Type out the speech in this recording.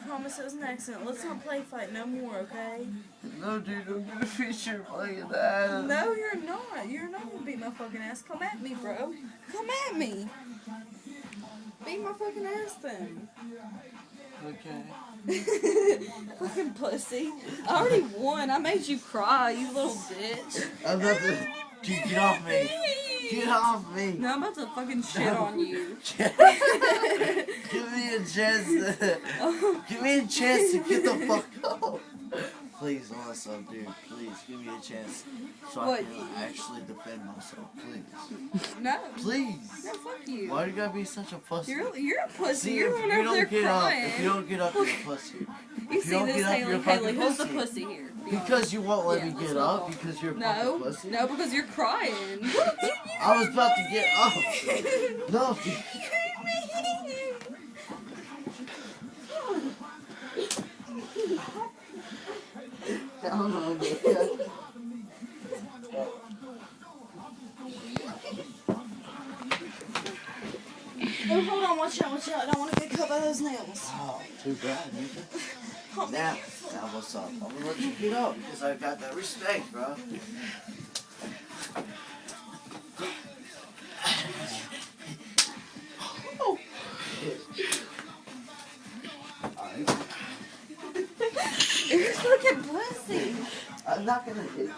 promise it was an accident. Let's not play fight no more, okay? No, dude, I'm gonna beat your fucking ass. No, you're not. You're not gonna beat my fucking ass. Come at me, bro. Come at me. Beat my fucking ass then. Okay. Fucking pussy. I already won. I made you cry, you little bitch. I'm about to. Dude, get off me. Get off me. No, I'm about to fucking shit on you. Give me a chance to. Give me a chance to get the fuck up. Please, Melissa, dude, please give me a chance so I can actually defend myself, please. No. Please. No, fuck you. Why do you gotta be such a pussy? You're a pussy. See, You're if the one you over there don't get up, crying. if you don't get up, you're a pussy. You see this, Haley? Haley, who's the pussy here? Because you won't let me let's get move up on. because you're a No, fucking pussy. no, because you're crying. I was about to get up. No, dude. Down on me. Oh, hold on, watch out, watch out. I don't want to get cut by those nails. Oh, too bad, nigga. Now what's up? I'm gonna let you get up because I got that respect, bro. Oh. You're fucking pussy. I'm not gonna hit you.